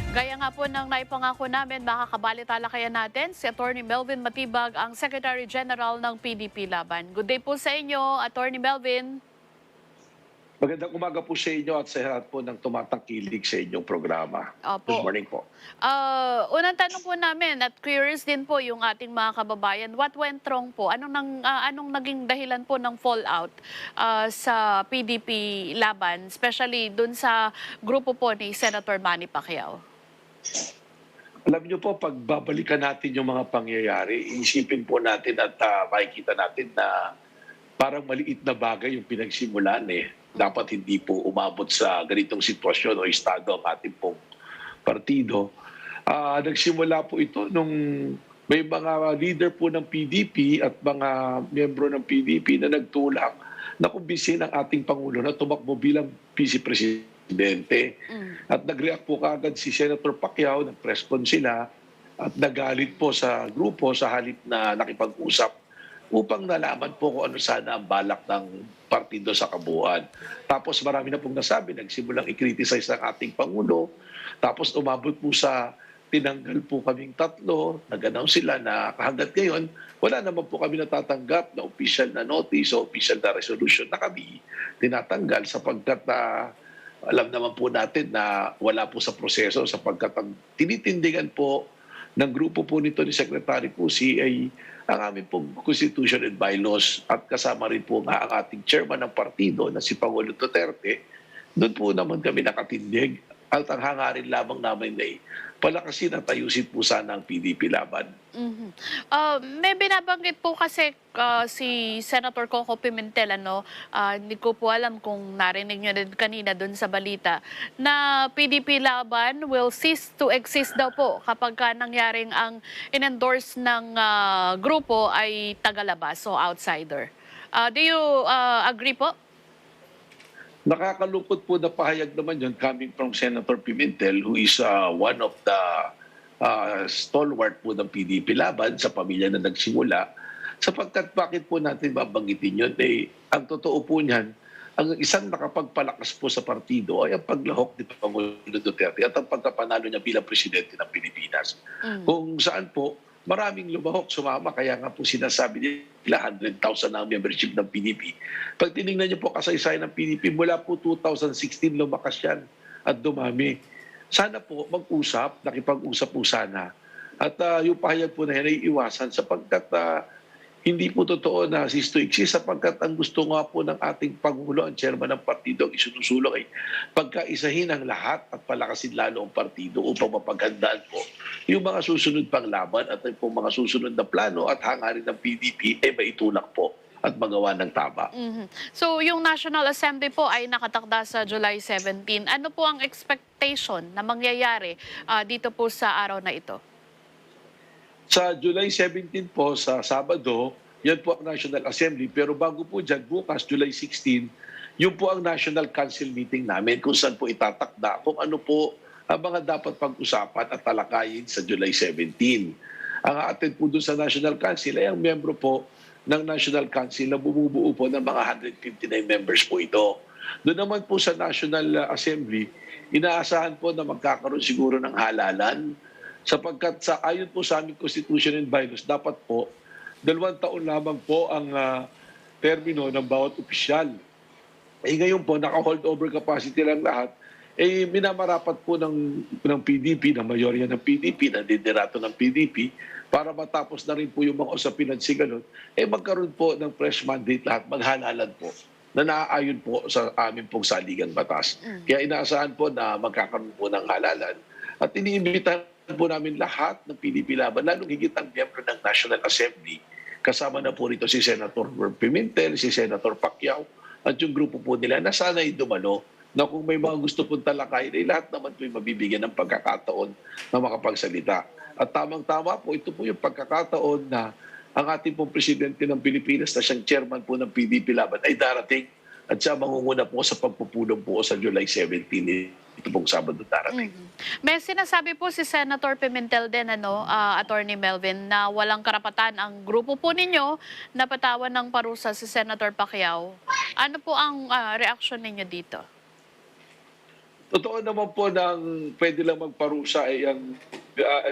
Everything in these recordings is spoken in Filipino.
Gaya nga po ng naipangako namin, makakabalita-lakayan natin si Attorney Melvin Matibag, ang Secretary General ng PDP Laban. Good day po sa inyo, Attorney Melvin. Magandang umaga po sa inyo at sa lahat po ng tumatangkilik sa inyong programa. Good Opo. morning po. Unang tanong po namin at curious din po yung ating mga kababayan, what went wrong po? Anong naging dahilan po ng fallout sa PDP Laban, especially dun sa grupo po ni Senator Manny Pacquiao? Alam niyo po, pag babalikan natin yung mga pangyayari, isipin po natin at makikita natin na parang maliit na bagay yung pinagsimulan eh. Dapat hindi po umabot sa ganitong sitwasyon o estado ang ating pong partido. Nagsimula po ito nung may mga leader po ng PDP at mga miyembro ng PDP na nagtulak na kumbinsin ang ating Pangulo na tumakbo bilang Vice Presidente. At nag-react po kaagad si Senator Pacquiao, nag-press con sila at nagalit po sa grupo sa halip na nakipag-usap upang nalaman po kung ano sana ang balak ng partido sa kabuuan. Tapos marami na pong nasabi, nagsimulang i-criticize ang ating Pangulo. Tapos umabot po sa tinanggal po kaming tatlo, nag-announce sila na hanggat ngayon, wala naman po kami natatanggap na official na notice o official na resolution na kami tinatanggal sapagkat alam naman po natin na wala po sa proseso sapagkat ang tinitindigan po ng grupo po nito ni Secretary Pusi ay ang aming pong Constitution and Bylaws at kasama rin po nga ang ating chairman ng partido na si Pangulo Duterte. Doon po naman kami nakatindig at ang hangarin lamang namin ay palakasin at ayusin po sana ang PDP Laban. Mhm. May binabanggit po kasi si Senator Coco Pimentel, hindi ko po alam kung narinig nyo din kanina dun sa balita, na PDP Laban will cease to exist daw po kapag nangyaring ang in-endorse ng grupo ay tagalabas o outsider. Do you agree po? Nakakalungkot po na pahayag naman yun coming from Senator Pimentel who is one of the stalwart po ng PDP Laban sa pamilya na nagsimula. Sapagkat bakit po natin babanggitin yun? Ang totoo po niyan, ang isang nakapagpalakas po sa partido ay ang paglahok ni Pangulo Duterte at ang pagkapanalo niya bilang presidente ng Pilipinas. Mm. Kung saan po, maraming lumahok, sumama. Kaya nga po sinasabi nila 100,000 na ang membership ng PDP. Pag tinignan niyo po kasaysayan ng PDP, mula po 2016 lumakas yan at dumami. Sana po mag-usap, nakipag-usap po sana. At yung pahayag po na yan ay iwasan sapagkat hindi po totoo na cease to exist sapagkat ang gusto nga po ng ating Pangulo, ang chairman ng partido, ang isinusulong ay pagkaisahin ang lahat at palakasin lalo ang partido upang mapaghandaan po yung mga susunod pang laban at yung mga susunod na plano at hangarin ng PDP ay maitulak po at magawa ng tama. Mhm. So yung National Assembly po ay nakatakda sa July 17. Ano po ang expectation na mangyayari dito po sa araw na ito? Sa July 17 po, sa Sabado, yan po ang National Assembly. Pero bago po dyan, bukas, July 16, yun po ang National Council meeting namin kung saan po itatakda kung ano po ang mga dapat pag-usapan at talakayin sa July 17. Ang attend po doon sa National Council ay ang membro po ng National Council na bumubuo po ng mga 159 members po ito. Doon naman po sa National Assembly, inaasahan po na magkakaroon siguro ng halalan sapagkat ayon po sa aming Constitution and Bylaws, dapat po 2 taon lamang po ang termino ng bawat opisyal. Ngayon po, naka-hold over capacity lang lahat. Minamarapat po ng PDP, ng mayorya ng PDP, ng liderato ng PDP, para matapos na rin po yung mga usapin at sigalot, magkaroon po ng fresh mandate lahat, maghalalan po na naaayon po sa amin pong saligang batas. Kaya inaasahan po na magkakaroon po ng halalan at iniimbitahan po namin lahat ng PDP Laban, lalong higit ang miyembro ng National Assembly. Kasama na po rito si Senator Pimentel, si Senator Pacquiao, at yung grupo po nila na sana'y dumalo na kung may mga gusto pong talakayin, lahat naman po mabibigyan ng pagkakataon na makapagsalita. At tamang-tama po, ito po yung pagkakataon na ang ating pong presidente ng Pilipinas na siyang chairman po ng PDP Laban ay darating at siya mangunguna po sa pagpupulong po sa July 17 ito pong Sabado darating. May sinasabi po si Senator Pimentel din, Attorney Melvin, na walang karapatan ang grupo po ninyo na patawan ng parusa si Senator Pacquiao. Ano po ang reaksyon ninyo dito? Totoo naman po ng pwede lang magparusa ay ang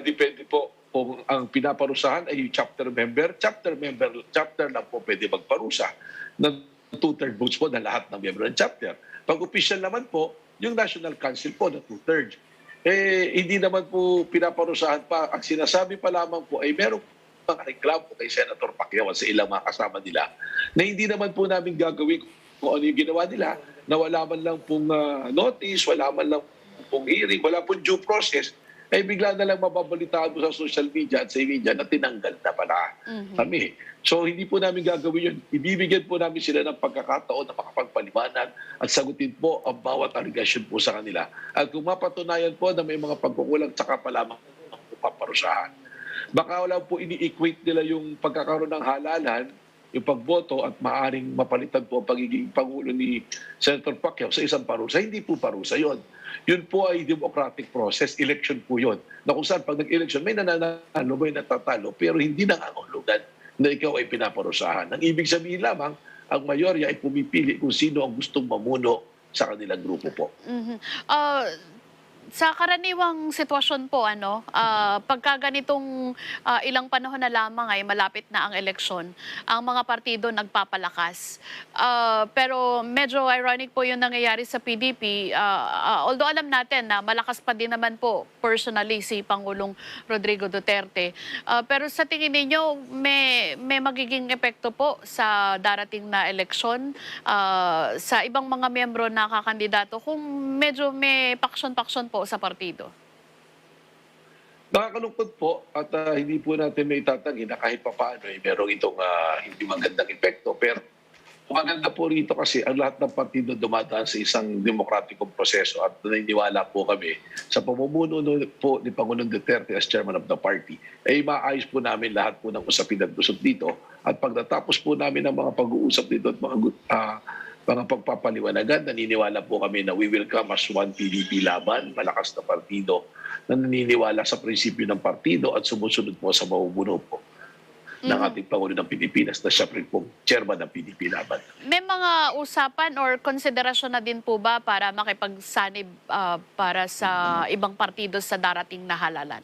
depende po kung ang pinaparusahan ay yung chapter lang po pwede magparusa ng two-third votes po na lahat ng miyembro ng chapter. Pag official naman po, yung National Council po na two-thirds. Hindi naman po pinaparusahan pa. Ang sinasabi pa lamang po ay meron mga reklamo kay Senator Pacquiao at sa ilang mga kasama nila na hindi naman po namin gagawin kung ano yung ginawa nila, na wala man lang pong notice, wala man lang pong hearing, wala pong due process, ay bigla na lang mababalitaan mo sa social media at sa media na tinanggal na pala kami. So hindi po namin gagawin yun. Ibibigyan po namin sila ng pagkakataon na makapagpaliwanag at sagutin po ang bawat allegation po sa kanila. At kung mapatunayan po na may mga pagkukulang, saka pa lamang paparusahan. Baka wala po ini-equate nila yung pagkakaroon ng halalan, yung pagboto at maaring mapalitan po ang pagiging Pangulo ni Senator Pacquiao sa isang parusa. Hindi po parusa yon. Yun po ay democratic process, election po yun. Na kung saan pag nag-election, may nananalo, may natatalo, pero hindi nangangahulugan na ikaw ay pinaparusahan. Ang ibig sabihin lamang, ang mayorya ay pumipili kung sino ang gustong mamuno sa kanilang grupo po. Sa karaniwang sitwasyon po, pagka ganitong ilang panahon na lamang ay malapit na ang eleksyon, ang mga partido nagpapalakas. Pero medyo ironic po yung nangyayari sa PDP. Although alam natin na malakas pa din naman po personally si Pangulong Rodrigo Duterte. Pero sa tingin ninyo, may magiging epekto po sa darating na eleksyon sa ibang mga miyembro na kakandidato kung medyo may paksyon-paksyon po sa partido? Nakakalungkot po at hindi po natin may itatanggi na kahit pa paano merong itong hindi magandang epekto. Pero maganda po rito kasi ang lahat ng partido dumadaan sa isang demokratikong proseso at naniniwala po kami sa pamumuno po ni Pangulong Duterte as chairman of the party ay maayos po namin lahat po ng usapin at gusot dito. At pag natapos po namin ang mga pag-uusap dito at mga pagpapaliwanagan, naniniwala po kami na we will come as one PDP laban, malakas na partido na naniniwala sa prinsipyo ng partido at sumusunod po sa mamumuno po ng ating Pangulo ng Pilipinas na siya rin pong chairman ng PDP laban. May mga usapan or konsiderasyon na din po ba para makipagsanib para sa ibang partido sa darating na halalan?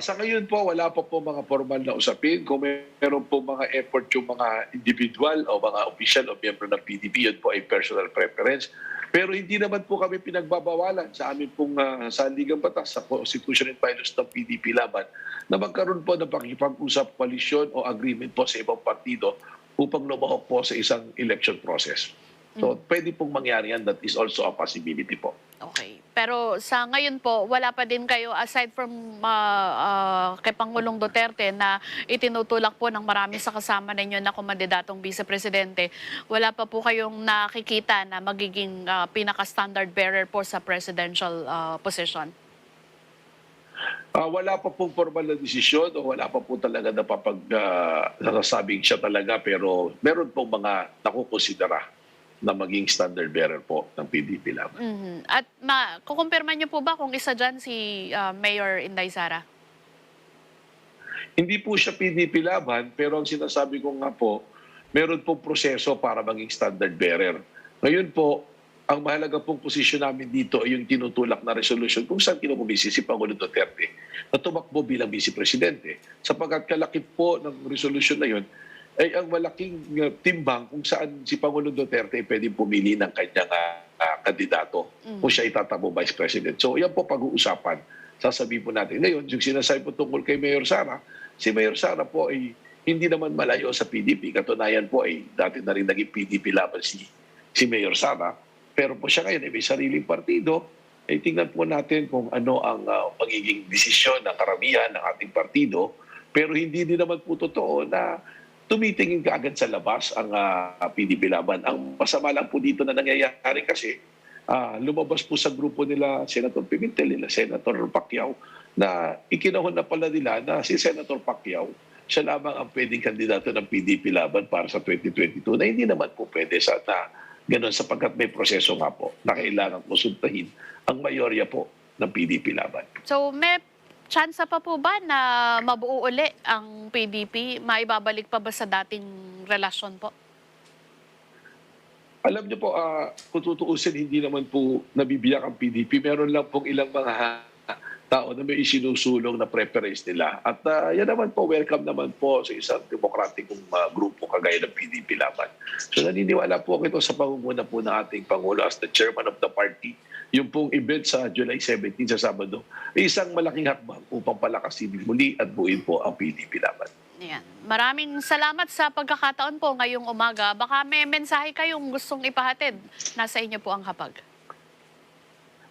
Sa ngayon po, wala pa po mga formal na usapin. Kung meron po mga effort yung mga individual o mga official o miyembro ng PDP, yun po ay personal preference. Pero hindi naman po kami pinagbabawalan sa amin pong sandigang batas, sa Constitution and Bylaws ng PDP laban, na magkaroon po ng pakipag-usap, koalisyon o agreement po sa ibang partido upang lumahok po sa isang election process. So, pwede pong mangyari yan. That is also a possibility po. Okay. Pero sa ngayon po, wala pa din kayo, aside from kay Pangulong Duterte na itinutulak po ng marami sa kasama ninyo na kumandidatong vice-presidente, wala pa po kayong nakikita na magiging pinaka-standard bearer po sa presidential position? Wala pa pong formal na desisyon o wala pa po talaga nasasabing siya talaga, pero meron pong mga nakukonsidera na maging standard bearer po ng PDP laban. At kukumpirma niyo po ba kung isa dyan si Mayor Inday Sara? Hindi po siya PDP laban, pero ang sinasabi ko nga po, meron pong proseso para maging standard bearer. Ngayon po, ang mahalaga pong posisyon namin dito ay yung tinutulak na resolution kung saan kinukumbisi si Pangulong Duterte na tumakbo bilang vice-presidente. Sapagkat kalakip po ng resolution na yun, ay ang malaking timbang kung saan si Pangulong Duterte pwedeng pumili ng kanyang kandidato kung siya itatakbo vice president. So yan po pag-uusapan. Sasabihin po natin. Ngayon, yung sinasabi po tungkol kay Mayor Sara, si Mayor Sara po ay hindi naman malayo sa PDP. Katunayan po ay dati na rin naging PDP laban si Mayor Sara. Pero po siya ngayon ay may sariling partido. Ay tingnan po natin kung ano ang magiging desisyon ng karamihan ng ating partido. Pero hindi din naman po totoo na tumitingin ka agad sa labas ang PDP laban. Ang masama lang po dito na nangyayari kasi lumabas po sa grupo nila Senator Pimentel, nila Senator Pacquiao, na ikinahon na pala nila na si Senator Pacquiao siya lamang ang pwedeng kandidato ng PDP laban para sa 2022 na hindi naman po pwede sa ganun sapagkat may proseso nga po na kailangan konsultahin ang mayorya po ng PDP laban. So may chance pa po ba na mabuo uli ang PDP? Maibabalik pa ba sa dating relasyon po? Alam niyo po, kung tutuusin, hindi naman po nabibiyak ang PDP. Meron lang pong ilang mga tao na may isinusulong na preference nila. At yan naman po, welcome naman po sa isang demokratikong grupo kagaya ng PDP Laban. So naniniwala po ako ito sa pangunguna po ng ating Pangulo as the chairman of the party. Yung pong event sa July 17 sa Sabado, ay isang malaking hakbang upang palakasin muli at buuin po ang PDP Laban. Yan. Maraming salamat sa pagkakataon po ngayong umaga. Baka may mensahe kayong gustong ipahatid. Nasa inyo po ang hapag.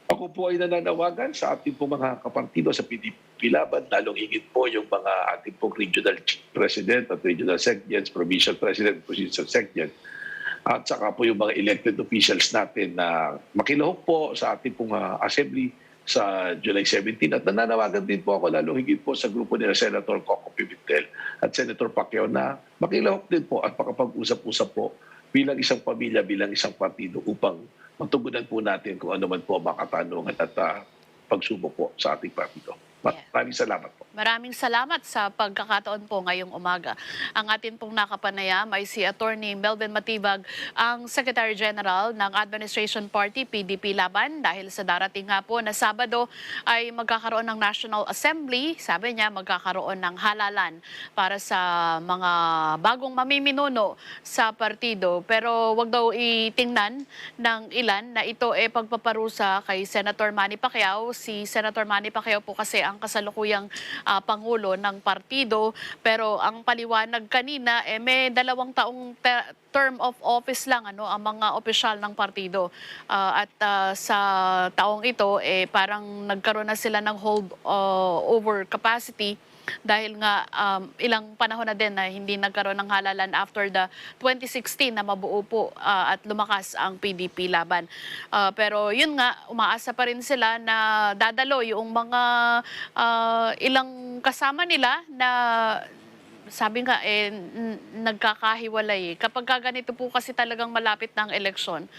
Ako po ay nananawagan sa ating po mga kapartido sa PDP Laban, lalong higit po yung mga ating pong regional president at regional sections, provincial president, provincial section, at saka po yung mga elected officials natin na makilahok po sa ating pong assembly sa July 17. At nananawagan din po ako, lalong higit po sa grupo nila Senator Coco Pimentel at Senator Pacquiao na makilahok din po at makapag-usap-usap po bilang isang pamilya, bilang isang partido upang matugunan po natin kung ano man po ang mga katanungan at pagsubok po sa ating partido. Maraming salamat po. Maraming salamat sa pagkakataon po ngayong umaga. Ang atin pong nakapanayam ay si Attorney Melvin Matibag, ang Secretary General ng Administration Party PDP Laban, dahil sa darating nga po na Sabado ay magkakaroon ng National Assembly. Sabi niya magkakaroon ng halalan para sa mga bagong mamiminuno sa partido. Pero wag daw itingnan ng ilan na ito pagpaparusa kay Senator Manny Pacquiao. Si Senator Manny Pacquiao po kasi ang kasalukuyang pangulo ng partido, pero ang paliwanag kanina may 2 taong term of office lang ang mga opisyal ng partido, at sa taong ito parang nagkaroon na sila ng hold over capacity dahil nga ilang panahon na din na hindi nagkaroon ng halalan after the 2016 na mabuo po at lumakas ang PDP Laban. Pero yun nga, umaasa pa rin sila na dadalo yung mga ilang kasama nila na sabi nga nagkakahiwalay. Kapag ganito po kasi talagang malapit ng eleksyon,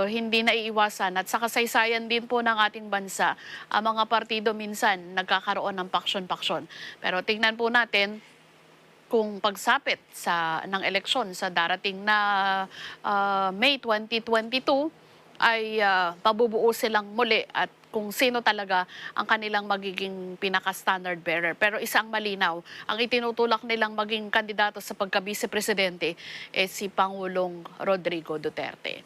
hindi na iiwasan. At sa kasaysayan din po ng ating bansa, ang mga partido minsan nagkakaroon ng paksyon-paksyon. Pero tingnan po natin kung pagsapit ng eleksyon sa darating na May 2022 ay pabubuo silang muli at kung sino talaga ang kanilang magiging pinaka-standard bearer. Pero isang malinaw, ang itinutulak nilang maging kandidato sa pagka-vice presidente si Pangulong Rodrigo Duterte.